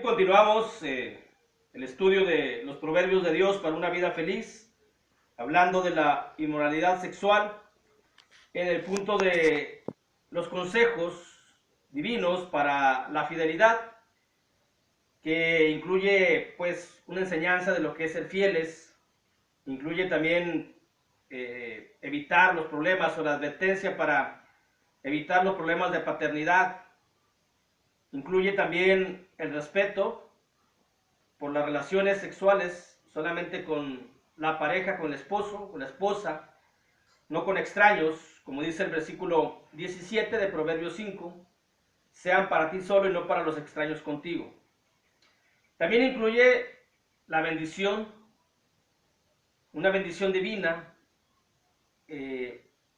continuamos el estudio de los proverbios de Dios para una vida feliz, hablando de la inmoralidad sexual, en el punto de los consejos divinos para la fidelidad, que incluye pues una enseñanza de lo que es ser fieles, incluye también evitar los problemas o la advertencia para evitar los problemas de paternidad, incluye también el respeto por las relaciones sexuales solamente con la pareja, con el esposo, con la esposa, no con extraños, como dice el versículo 17 de Proverbios 5, sean para ti solo y no para los extraños contigo. También incluye la bendición, una bendición divina,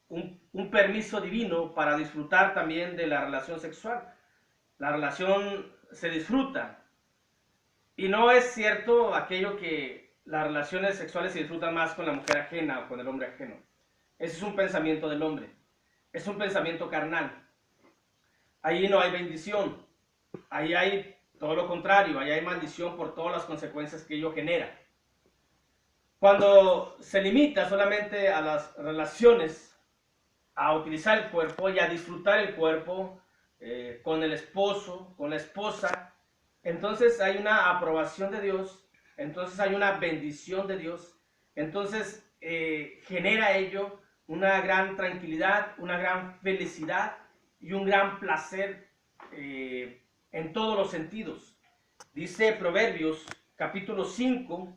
un permiso divino para disfrutar también de la relación sexual. La relación se disfruta. Y no es cierto aquello que las relaciones sexuales se disfrutan más con la mujer ajena o con el hombre ajeno. Ese es un pensamiento del hombre. Es un pensamiento carnal. Ahí no hay bendición. Ahí hay todo lo contrario. Ahí hay maldición por todas las consecuencias que ello genera. Cuando se limita solamente a las relaciones, a utilizar el cuerpo y a disfrutar el cuerpo con el esposo, con la esposa, entonces hay una aprobación de Dios, entonces hay una bendición de Dios, entonces genera ello una gran tranquilidad, una gran felicidad y un gran placer en todos los sentidos. Dice Proverbios capítulo 5,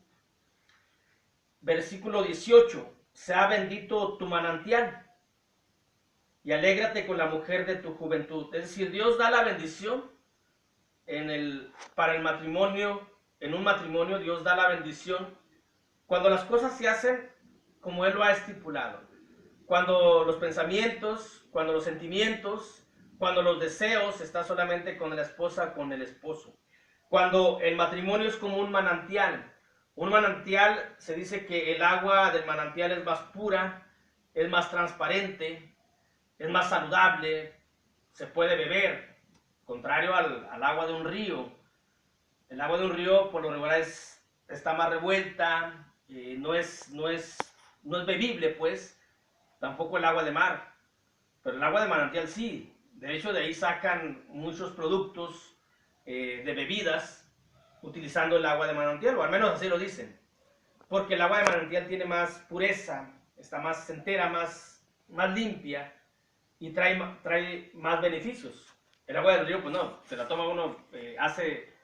versículo 18, sea bendito tu manantial y alégrate con la mujer de tu juventud. Es decir, Dios da la bendición para el matrimonio, en un matrimonio Dios da la bendición cuando las cosas se hacen como Él lo ha estipulado. Cuando los pensamientos, cuando los sentimientos, cuando los deseos están solamente con la esposa, con el esposo. Cuando el matrimonio es como un manantial. Un manantial, se dice que el agua del manantial es más pura, es más transparente, es más saludable, se puede beber, contrario al agua de un río. El agua de un río por lo regular está más revuelta, no es bebible, pues, tampoco el agua de mar, pero el agua de manantial sí. De hecho, de ahí sacan muchos productos de bebidas utilizando el agua de manantial, o al menos así lo dicen, porque el agua de manantial tiene más pureza, está más entera, más limpia, y trae más beneficios. El agua del río, pues no, se la toma uno, hace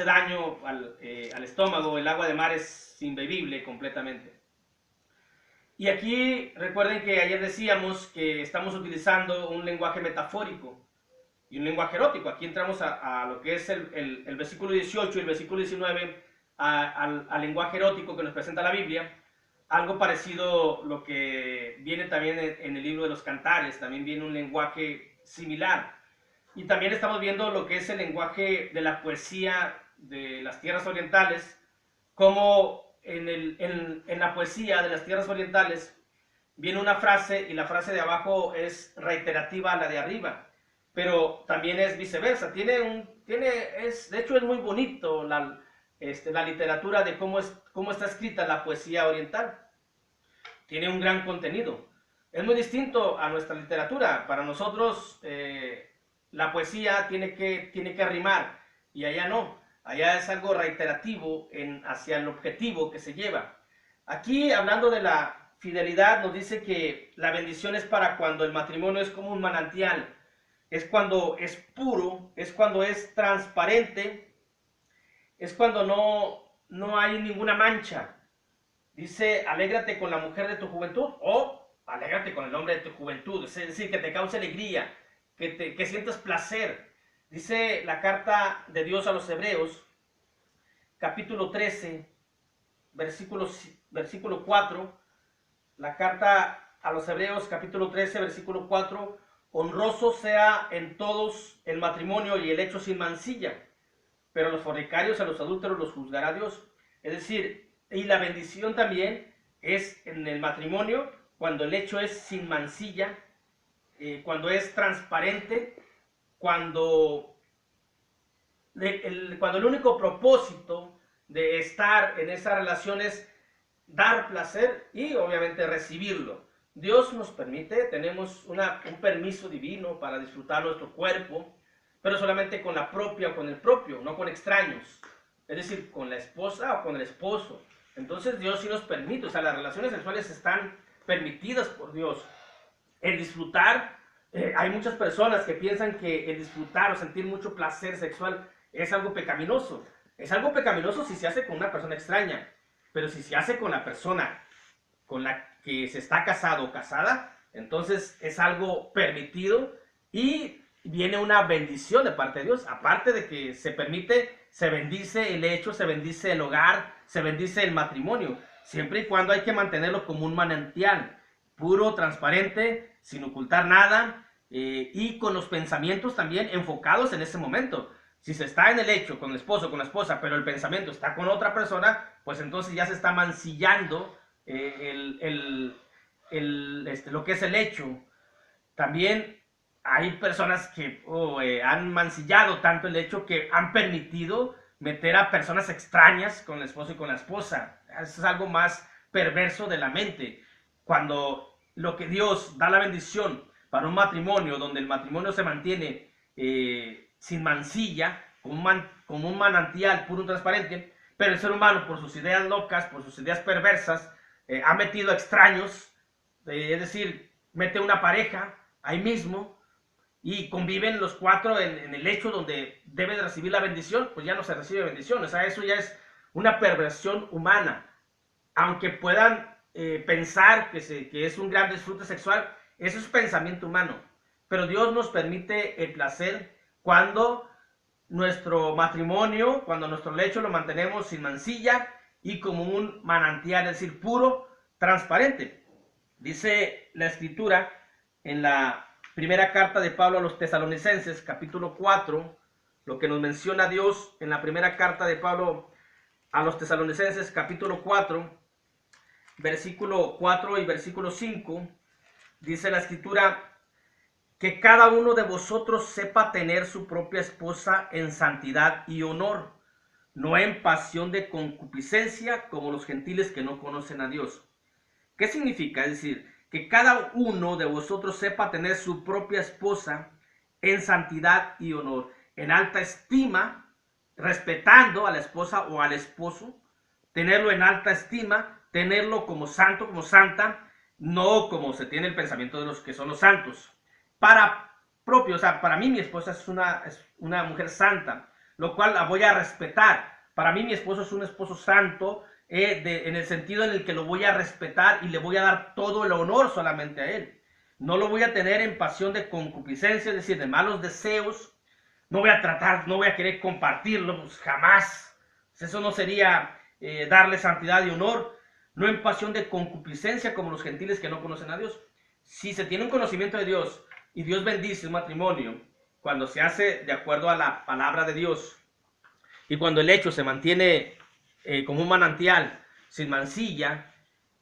daño al estómago. El agua de mar es imbebible completamente. Y aquí recuerden que ayer decíamos que estamos utilizando un lenguaje metafórico y un lenguaje erótico. Aquí entramos a lo que es el versículo 18 y el versículo 19, al lenguaje erótico que nos presenta la Biblia. Algo parecido lo que viene también en el libro de los Cantares, también viene un lenguaje similar. Y también estamos viendo lo que es el lenguaje de la poesía de las tierras orientales, como en la poesía de las tierras orientales viene una frase y la frase de abajo es reiterativa a la de arriba, pero también es viceversa. De hecho es muy bonito la literatura de cómo está escrita la poesía oriental. Tiene un gran contenido. Es muy distinto a nuestra literatura. Para nosotros la poesía tiene que rimar y allá no. Allá es algo reiterativo hacia el objetivo que se lleva. Aquí, hablando de la fidelidad, nos dice que la bendición es para cuando el matrimonio es como un manantial. Es cuando es puro, es cuando es transparente, es cuando no hay ninguna mancha. Dice, alégrate con la mujer de tu juventud o alégrate con el hombre de tu juventud. Es decir, que te cause alegría, que sientas placer. Dice la carta de Dios a los Hebreos, capítulo 13, versículo 4. La carta a los Hebreos, capítulo 13, versículo 4. Honroso sea en todos el matrimonio y el hecho sin mancilla, pero a los fornicarios, a los adúlteros los juzgará Dios. Es decir, y la bendición también es en el matrimonio cuando el hecho es sin mancilla, cuando es transparente, cuando cuando el único propósito de estar en esa relación es dar placer y obviamente recibirlo. Dios nos permite, tenemos un permiso divino para disfrutar nuestro cuerpo, pero solamente con la propia o con el propio, no con extraños. Es decir, con la esposa o con el esposo. Entonces Dios sí nos permite, o sea, las relaciones sexuales están permitidas por Dios. El disfrutar, hay muchas personas que piensan que el disfrutar o sentir mucho placer sexual es algo pecaminoso. Es algo pecaminoso si se hace con una persona extraña, pero si se hace con la persona con la que se está casado o casada, entonces es algo permitido y viene una bendición de parte de Dios. Aparte de que se permite, se bendice el hecho, se bendice el hogar, se bendice el matrimonio, siempre y cuando hay que mantenerlo como un manantial, puro, transparente, sin ocultar nada, y con los pensamientos también enfocados en ese momento. Si se está en el hecho con el esposo, con la esposa, pero el pensamiento está con otra persona, pues entonces ya se está mancillando lo que es el hecho. También hay personas que han mancillado tanto el hecho que han permitido meter a personas extrañas con el esposo y con la esposa. Eso es algo más perverso de la mente. Cuando lo que Dios da la bendición para un matrimonio, donde el matrimonio se mantiene sin mancilla, como un manantial puro y transparente, pero el ser humano, por sus ideas locas, por sus ideas perversas, ha metido extraños, es decir, mete una pareja ahí mismo y conviven los cuatro en el hecho donde debe de recibir la bendición, pues ya no se recibe bendición. O sea, eso ya es una perversión humana. Aunque puedan pensar que es un gran disfrute sexual, eso es pensamiento humano. Pero Dios nos permite el placer cuando nuestro matrimonio, cuando nuestro lecho lo mantenemos sin mancilla y como un manantial, es decir, puro, transparente. Dice la Escritura en la primera carta de Pablo a los Tesalonicenses, capítulo 4, lo que nos menciona Dios en la primera carta de Pablo a los Tesalonicenses, capítulo 4, versículo 4 y versículo 5, dice la Escritura: que cada uno de vosotros sepa tener su propia esposa en santidad y honor, no en pasión de concupiscencia como los gentiles que no conocen a Dios. ¿Qué significa? Es decir, que cada uno de vosotros sepa tener su propia esposa en santidad y honor, en alta estima, respetando a la esposa o al esposo, tenerlo en alta estima, tenerlo como santo, como santa, no como se tiene el pensamiento de los que son los santos. O sea, para mí mi esposa es una mujer santa, lo cual la voy a respetar. Para mí mi esposo es un esposo santo, en el sentido en el que lo voy a respetar y le voy a dar todo el honor solamente a él. No lo voy a tener en pasión de concupiscencia, es decir, de malos deseos. No voy a querer compartirlo, pues jamás. Eso no sería darle santidad y honor. No en pasión de concupiscencia como los gentiles que no conocen a Dios. Si se tiene un conocimiento de Dios y Dios bendice un matrimonio, cuando se hace de acuerdo a la palabra de Dios y cuando el hecho se mantiene como un manantial, sin mancilla,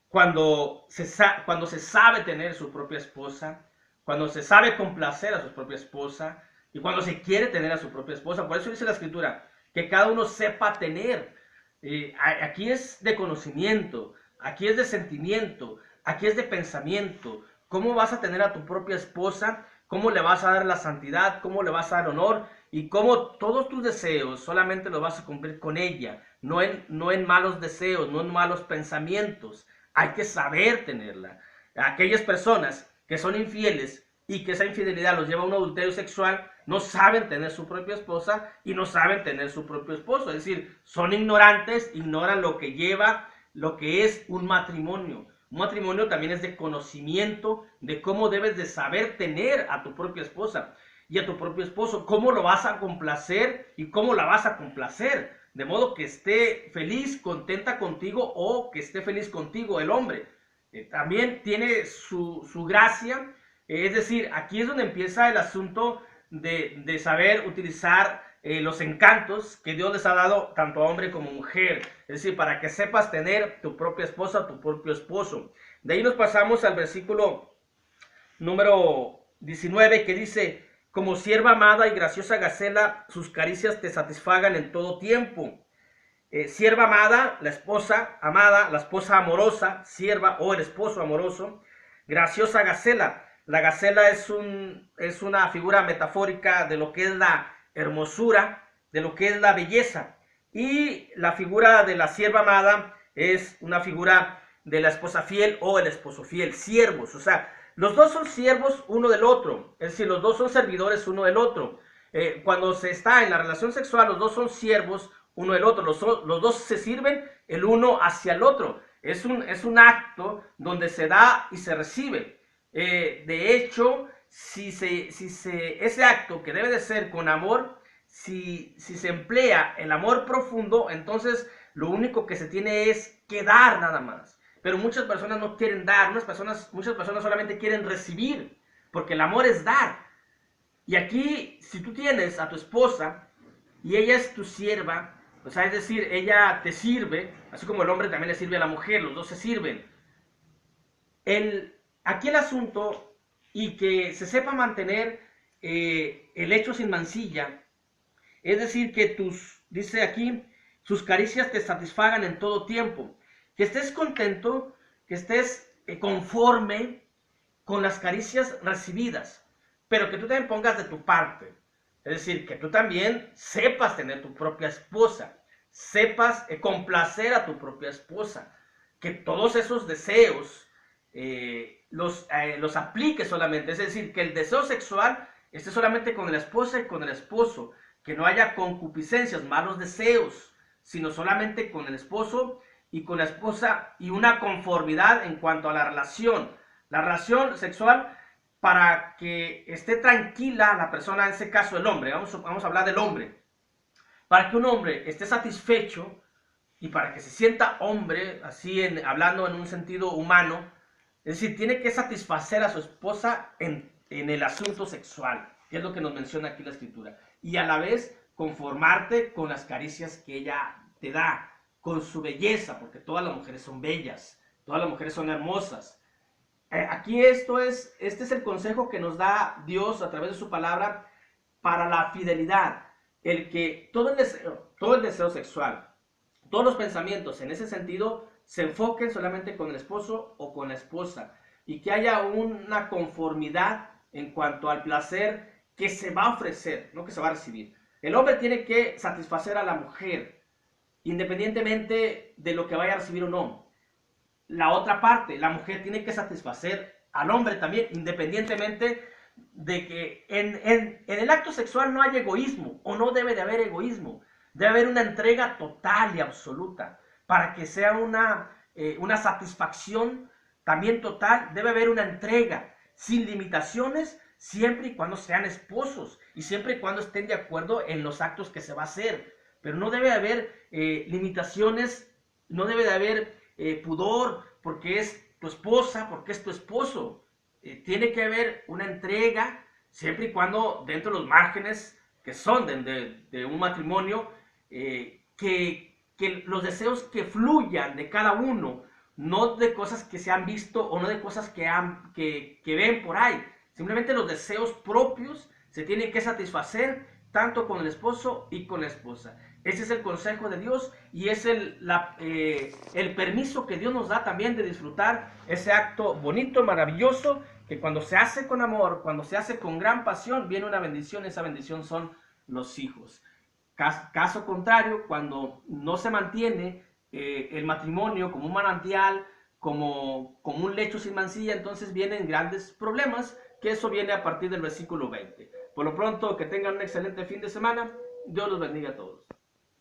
cuando se sabe tener su propia esposa, cuando se sabe complacer a su propia esposa y cuando se quiere tener a su propia esposa. Por eso dice la Escritura, que cada uno sepa tener. Aquí es de conocimiento, aquí es de sentimiento, aquí es de pensamiento. ¿Cómo vas a tener a tu propia esposa? ¿Cómo le vas a dar la santidad? ¿Cómo le vas a dar honor? Y cómo todos tus deseos solamente los vas a cumplir con ella, no en malos deseos, no en malos pensamientos. Hay que saber tenerla. Aquellas personas que son infieles y que esa infidelidad los lleva a un adulterio sexual, no saben tener su propia esposa y no saben tener su propio esposo. Es decir, son ignorantes, ignoran lo que lleva, lo que es un matrimonio. Un matrimonio también es de conocimiento de cómo debes de saber tener a tu propia esposa y a tu propio esposo, cómo lo vas a complacer y cómo la vas a complacer, de modo que esté feliz, contenta contigo o que esté feliz contigo el hombre. También tiene su gracia, es decir, aquí es donde empieza el asunto de saber utilizar los encantos que Dios les ha dado tanto a hombre como mujer, es decir, para que sepas tener tu propia esposa, tu propio esposo. De ahí nos pasamos al versículo número 19, que dice: Como sierva amada y graciosa gacela, sus caricias te satisfagan en todo tiempo. Sierva amada, la esposa amada, la esposa amorosa, sierva o el esposo amoroso. Graciosa gacela. La gacela es una figura metafórica de lo que es la hermosura, de lo que es la belleza. Y la figura de la sierva amada es una figura de la esposa fiel o el esposo fiel, siervos. O sea, los dos son siervos uno del otro, es decir, los dos son servidores uno del otro. Cuando se está en la relación sexual, los dos son siervos uno del otro, los dos se sirven el uno hacia el otro. Es un acto donde se da y se recibe. De hecho, ese acto que debe de ser con amor, si se emplea el amor profundo, entonces lo único que se tiene es que dar nada más. Pero muchas personas no quieren dar, muchas personas solamente quieren recibir, porque el amor es dar. Y aquí, si tú tienes a tu esposa y ella es tu sierva, o sea, es decir, ella te sirve, así como el hombre también le sirve a la mujer, los dos se sirven. Aquí el asunto, y que se sepa mantener el hecho sin mancilla, es decir, que dice aquí, sus caricias te satisfagan en todo tiempo. Que estés contento, que estés conforme con las caricias recibidas, pero que tú también pongas de tu parte. Es decir, que tú también sepas tener tu propia esposa, sepas complacer a tu propia esposa, que todos esos deseos los apliques solamente. Es decir, que el deseo sexual esté solamente con la esposa y con el esposo, que no haya concupiscencias, malos deseos, sino solamente con el esposo y con la esposa, y una conformidad en cuanto a la relación sexual, para que esté tranquila la persona, en ese caso el hombre, vamos a hablar del hombre, para que un hombre esté satisfecho y para que se sienta hombre, así hablando en un sentido humano, es decir, tiene que satisfacer a su esposa en el asunto sexual, que es lo que nos menciona aquí la escritura, y a la vez conformarte con las caricias que ella te da, con su belleza, porque todas las mujeres son bellas, todas las mujeres son hermosas. Aquí este es el consejo que nos da Dios a través de su palabra para la fidelidad, el que todo el deseo sexual, todos los pensamientos en ese sentido se enfoquen solamente con el esposo o con la esposa, y que haya una conformidad en cuanto al placer que se va a ofrecer, no que se va a recibir. El hombre tiene que satisfacer a la mujer, independientemente de lo que vaya a recibir o no. La otra parte, la mujer tiene que satisfacer al hombre también, independientemente de que en el acto sexual no hay egoísmo, o no debe de haber egoísmo. Debe haber una entrega total y absoluta, para que sea una satisfacción también total. Debe haber una entrega sin limitaciones, siempre y cuando sean esposos, y siempre y cuando estén de acuerdo en los actos que se va a hacer. Pero no debe haber limitaciones, no debe de haber pudor, porque es tu esposa, porque es tu esposo. Tiene que haber una entrega, siempre y cuando dentro de los márgenes que son de un matrimonio, que los deseos que fluyan de cada uno, no de cosas que se han visto o no de cosas que ven por ahí. Simplemente los deseos propios se tienen que satisfacer tanto con el esposo y con la esposa. Ese es el consejo de Dios, y es el permiso que Dios nos da también de disfrutar ese acto bonito, maravilloso, que cuando se hace con amor, cuando se hace con gran pasión, viene una bendición. Esa bendición son los hijos. Caso contrario, cuando no se mantiene el matrimonio como un manantial, como un lecho sin mancilla, entonces vienen grandes problemas, que eso viene a partir del versículo 20. Por lo pronto, que tengan un excelente fin de semana. Dios los bendiga a todos.